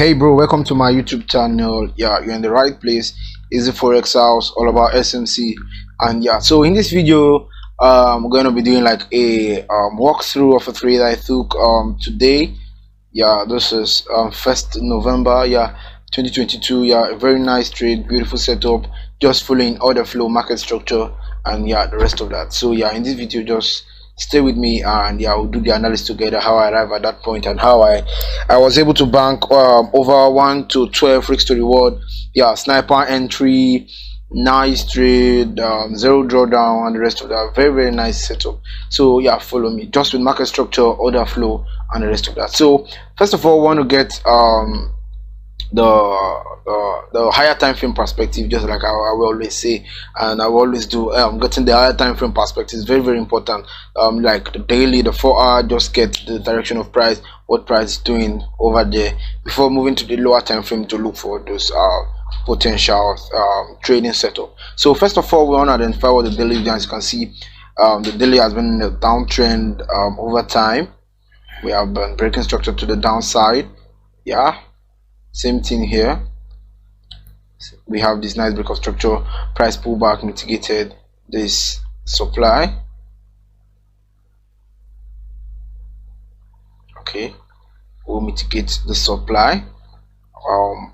Hey bro, welcome to my YouTube channel. Yeah, you're in the right place. It's the Forex House, all about SMC. And yeah, so in this video, I'm going to be doing like a walkthrough of a trade I took today. Yeah, this is 1st November, yeah, 2022. Yeah, a very nice trade, beautiful setup, just following order flow, market structure, and yeah, the rest of that. So yeah, in this video, just stay with me, and yeah, we'll do the analysis together, how I arrived at that point and how I was able to bank over 1 to 12 risk to reward. Yeah, sniper entry, nice trade, zero drawdown, and the rest of that. Very nice setup. So yeah, follow me, just with market structure, order flow, and the rest of that. So first of all, I want to get the higher time frame perspective, just like I will always say, and I will always do. Getting the higher time frame perspective is very important. Like the daily, the 4 hour, just get the direction of price, what price is doing over there before moving to the lower time frame to look for those potential trading setup. So first of all, we want to identify what the daily is. As you can see, the daily has been in a downtrend over time. We have been breaking structure to the downside. Yeah, same thing here. We have this nice break of structure, price pullback mitigated this supply. Okay, we'll mitigate the supply.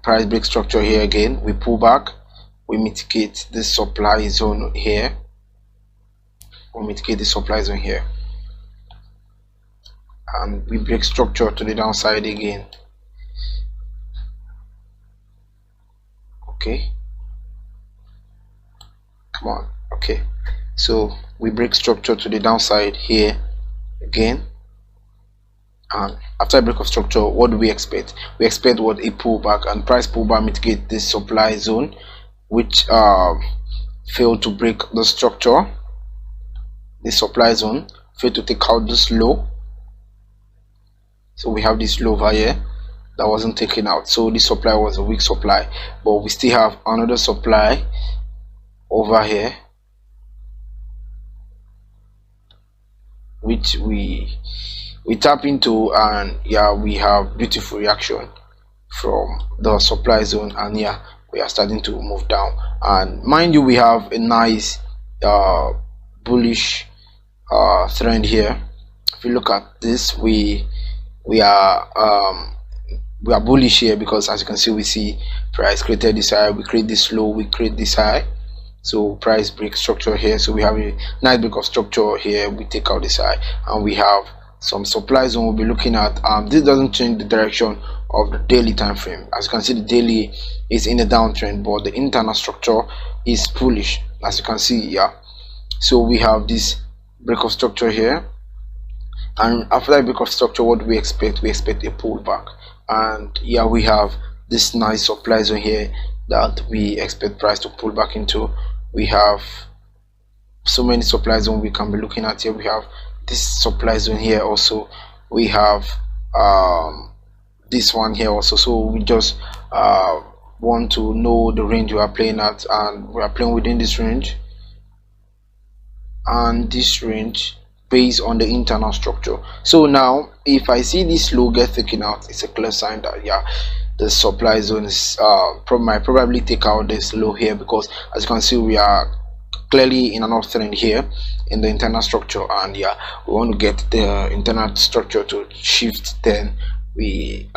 Price break structure here again, we pull back, we mitigate this supply zone here. We'll mitigate the supply zone here, and we break structure to the downside again. Okay, come on. Okay, so we break structure to the downside here again, and after a break of structure, what do we expect? We expect what? A pullback, and price pullback mitigate this supply zone, which failed to break the structure. The supply zone failed to take out this low, so we have this low over here that wasn't taken out. So this supply was a weak supply, but we still have another supply over here, which we tap into, and yeah, we have beautiful reaction from the supply zone, and yeah, we are starting to move down. And mind you, we have a nice bullish trend here. If you look at this, we are bullish here, because as you can see, we see price created this high, we create this low, we create this high, so price break structure here. So we have a nice break of structure here, we take out this high, and we have some supply zone we'll be looking at. This doesn't change the direction of the daily time frame. As you can see, the daily is in a downtrend, but the internal structure is bullish, as you can see. Yeah, so we have this break of structure here, and after that break of structure, what do we expect? We expect a pullback, and yeah, we have this nice supply zone here that we expect price to pull back into. We have so many supply zones we can be looking at here. We have this supply zone here also, we have this one here also. So we just want to know the range we are playing at, and we are playing within this range, and this range based on the internal structure. So now if I see this low get taken out, it's a clear sign that yeah, the supply zone is might probably take out this low here, because as you can see, we are clearly in an uptrend here in the internal structure, and yeah, we want to get the internal structure to shift. Then we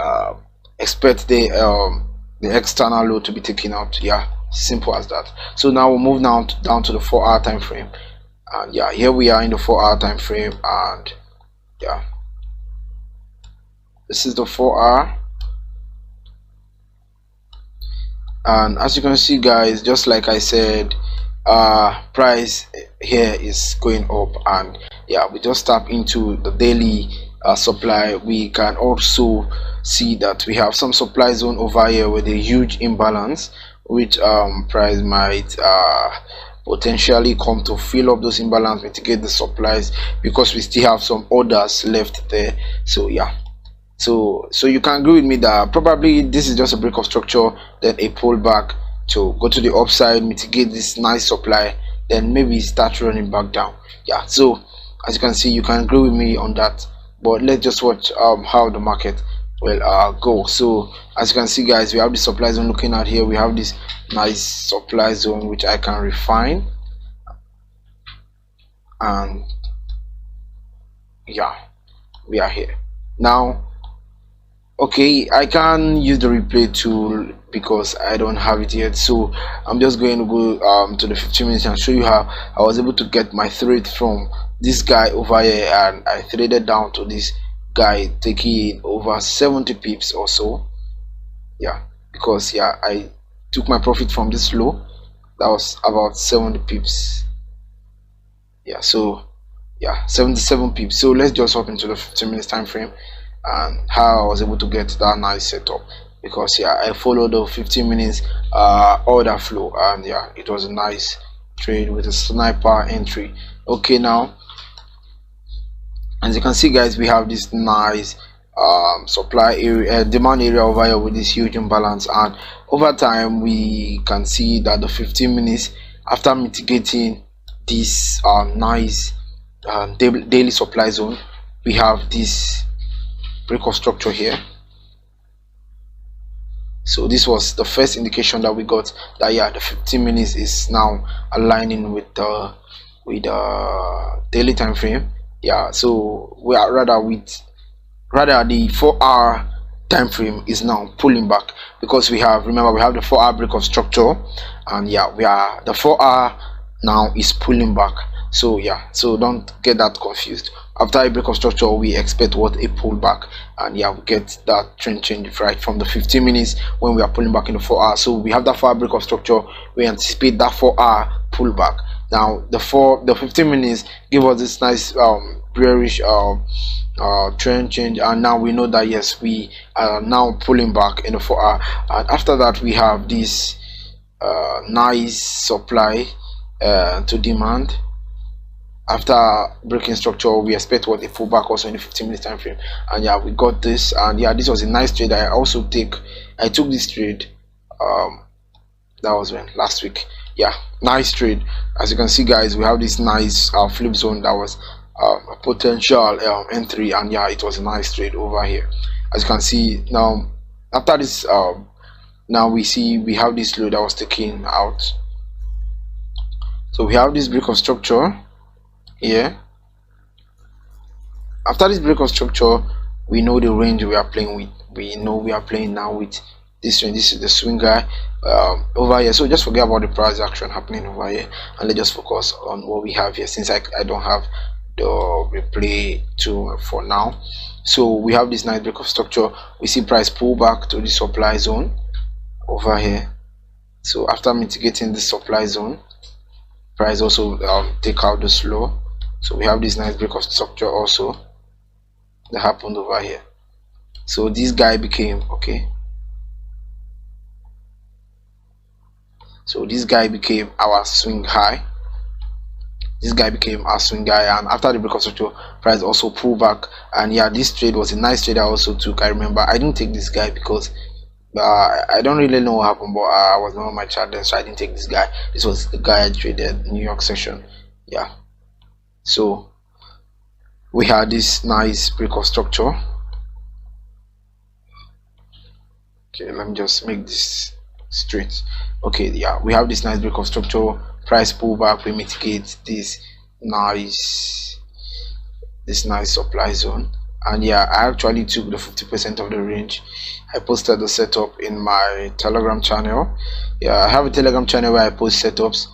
expect the external low to be taken out. Yeah, simple as that. So now we'll move down to the 4 hour time frame, and yeah, here we are in the 4 hour time frame, and yeah, this is the 4 hour. And as you can see, guys, just like I said, price here is going up, and yeah, we just tap into the daily supply. We can also see that we have some supply zone over here with a huge imbalance, which price might potentially come to fill up those imbalance, mitigate the supplies, because we still have some orders left there. So yeah, so you can agree with me that probably this is just a break of structure, then a pullback to go to the upside, mitigate this nice supply, then maybe start running back down. Yeah, so as you can see, you can agree with me on that, but let's just watch how the market go. So as you can see guys, we have the supply zone. Looking at here, we have this nice supply zone which I can refine, and yeah, we are here now. Okay, I can use the replay tool because I don't have it yet, so I'm just going to go to the 15 minutes and show you how I was able to get my thread from this guy over here, and I threaded down to this guy, taking over 70 pips or so. Yeah, because yeah, I took my profit from this low. That was about 70 pips. Yeah, so yeah, 77 pips. So let's just hop into the 15 minutes time frame and how I was able to get that nice setup, because yeah, I followed the 15 minutes order flow, and yeah, it was a nice trade with a sniper entry. Okay, now as you can see guys, we have this nice supply area, demand area over here with this huge imbalance, and over time we can see that the 15 minutes, after mitigating this nice daily supply zone, we have this break of structure here. So this was the first indication that we got that yeah, the 15 minutes is now aligning with the daily time frame. Yeah, so we are rather the 4-hour time frame is now pulling back, because we have, remember, we have the 4-hour break of structure, and yeah, we are the 4-hour now is pulling back. So yeah, so don't get that confused. After a break of structure, we expect what, a pullback, and yeah, we get that trend change right from the 15 minutes when we are pulling back in the 4 hours. So we have that 4-hour break of structure, we anticipate that 4-hour pullback. Now the 15 minutes give us this nice bearish trend change, and now we know that yes, we are now pulling back in the 4-hour, and after that we have this nice supply to demand. After breaking structure, we expect what, a pullback also in the 15 minutes time frame, and yeah, we got this, and yeah, this was a nice trade. I took this trade that was when, last week. Yeah, nice trade. As you can see guys, we have this nice flip zone that was a potential entry, and yeah, it was a nice trade over here. As you can see now, after this now we have this low that was taken out. So we have this break of structure here. After this break of structure, we know the range we are playing with. We know we are playing now with this range. This is the swing guy over here. So just forget about the price action happening over here, and let's just focus on what we have here, since I don't have the replay tool for now. So we have this nice break of structure. We see price pull back to the supply zone over here. So after mitigating the supply zone, price also take out the slow. So we have this nice break of structure also that happened over here. So this guy became, okay, so this guy became our swing high. This guy became our swing guy, and after the break of structure, price also pulled back, and yeah, this trade was a nice trade I also took. I remember I didn't take this guy because I don't really know what happened, but I was not on my chart then, so I didn't take this guy. This was the guy I traded New York session. Yeah, so we had this nice break of structure. Okay, let me just make this straight. Okay, yeah, we have this nice break of structure, price pullback, we mitigate this nice supply zone, and yeah, I actually took the 50% of the range. I posted the setup in my Telegram channel. Yeah, I have a Telegram channel where I post setups,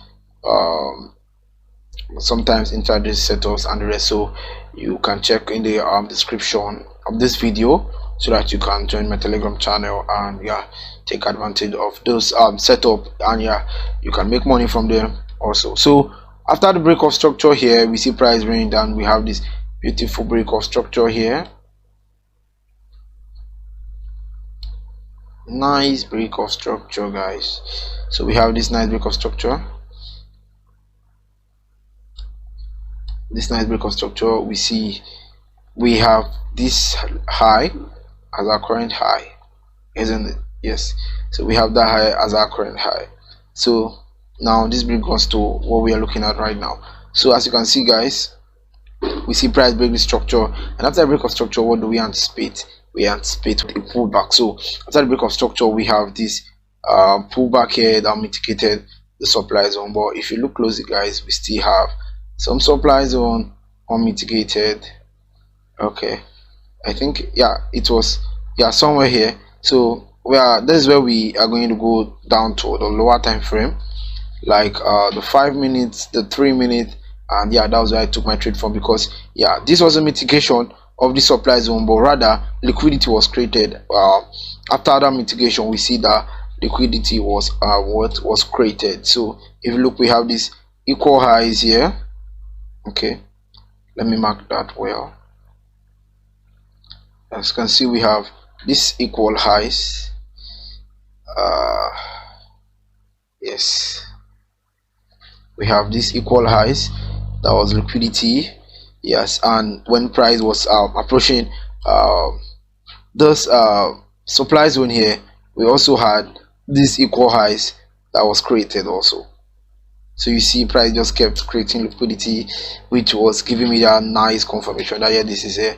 sometimes intraday setups and the rest, so you can check in the description of this video so that you can join my Telegram channel and yeah, take advantage of those setup, and yeah, you can make money from them also. So after the break of structure here, we see price range down. We have this beautiful break of structure here, nice break of structure guys. So we have this nice break of structure, we see we have this high as our current high, isn't it? Yes, so we have that high as our current high. So now this brings us to what we are looking at right now. So as you can see guys, we see price break the structure, and after a break of structure, what do we anticipate? we anticipate a pullback. So after the break of structure, we have this pullback here that mitigated the supply zone. But if you look closely, guys, we still have some supply zone unmitigated. Okay, I think, yeah, it was, yeah, somewhere here. So this is where we are going to go down to the lower time frame, like the 5 minutes, the 3 minutes, and yeah, that was where I took my trade from, because yeah, this was a mitigation of the supply zone, but rather liquidity was created. After that mitigation, we see that liquidity was what was created. So if you look, we have this equal highs here. Okay, let me mark that well. As you can see, we have this equal highs. Yes, we have this equal highs. That was liquidity. Yes, and when price was approaching this supply zone here, we also had this equal highs that was created also. So you see, price just kept creating liquidity, which was giving me that nice confirmation that, yeah, this is a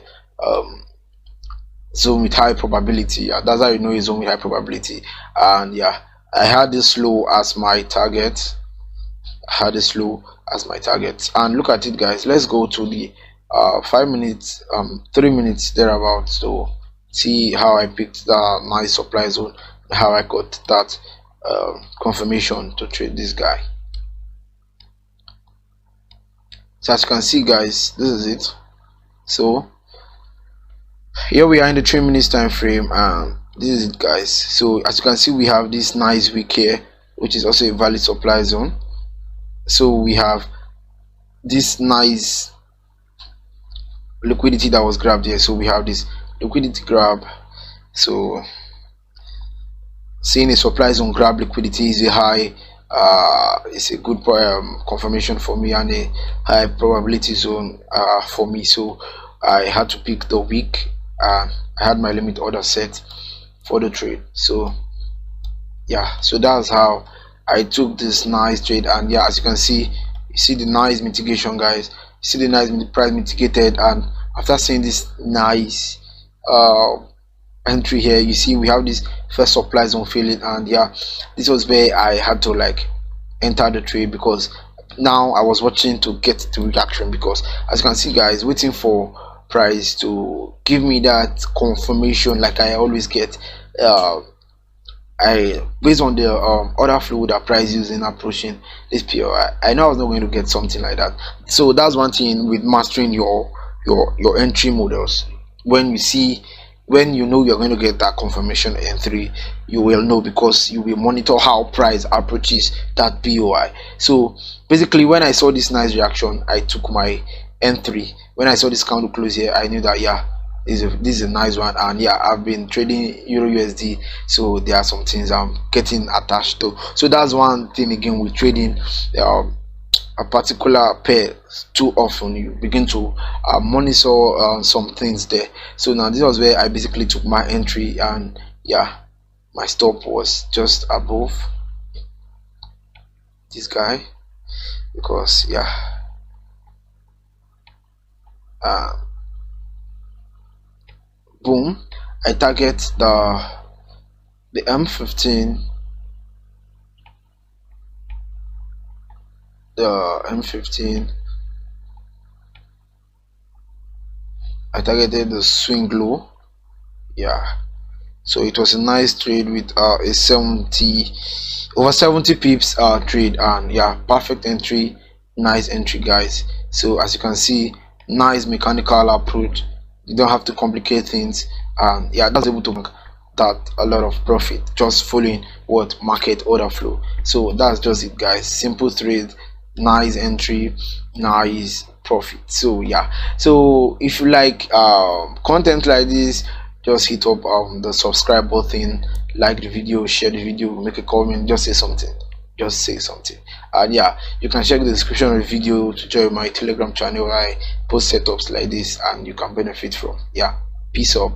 zone with high probability. Yeah, that's how you know a zone with high probability. And yeah, I had this low as my target. And look at it, guys. Let's go to the 5 minutes, 3 minutes thereabouts to see how I picked that nice supply zone, how I got that confirmation to trade this guy. So as you can see, guys, this is it. So here we are in the 3 minutes time frame, and this is it, guys. So as you can see, we have this nice wick here, which is also a valid supply zone. So we have this nice liquidity that was grabbed here. So we have this liquidity grab. So seeing a supply zone grab liquidity is a high, it's a good confirmation for me, and a high probability zone for me. So I had to pick the wick, and I had my limit order set for the trade. So yeah, so that's how I took this nice trade. And yeah, as you can see, you see the nice mitigation, guys. You see the nice price mitigated, and after seeing this nice entry here, you see we have this first supply zone filling, and yeah, this was where I had to like enter the trade, because now I was watching to get the reaction, because as you can see, guys, waiting for price to give me that confirmation like I always get. I, based on the order flow that price using approaching this PO, I know I was not going to get something like that. So that's one thing with mastering your entry models. When you know you're going to get that confirmation N3, you will know, because you will monitor how price approaches that POI. So basically, when I saw this nice reaction, I took my N3. When I saw this candle close here, I knew that, yeah, this is a nice one. And yeah, I've been trading Euro USD, so there are some things I'm getting attached to. So that's one thing again with trading a particular pair too often. You begin to monitor some things there. So now this was where I basically took my entry, and yeah, my stop was just above this guy, because yeah, boom, I target the M15, I targeted the swing low. Yeah, so it was a nice trade with a over 70 pips trade, and yeah, perfect entry, nice entry, guys. So as you can see, nice mechanical approach. You don't have to complicate things, and yeah, that's able to make that a lot of profit just following what market order flow. So that's just it, guys. Simple trade, nice entry, nice profit. So yeah, so if you like content like this, just hit up the subscribe button, like the video, share the video, make a comment, just say something, and yeah, you can check the description of the video to join my Telegram channel where I post setups like this and you can benefit from. Yeah, peace up.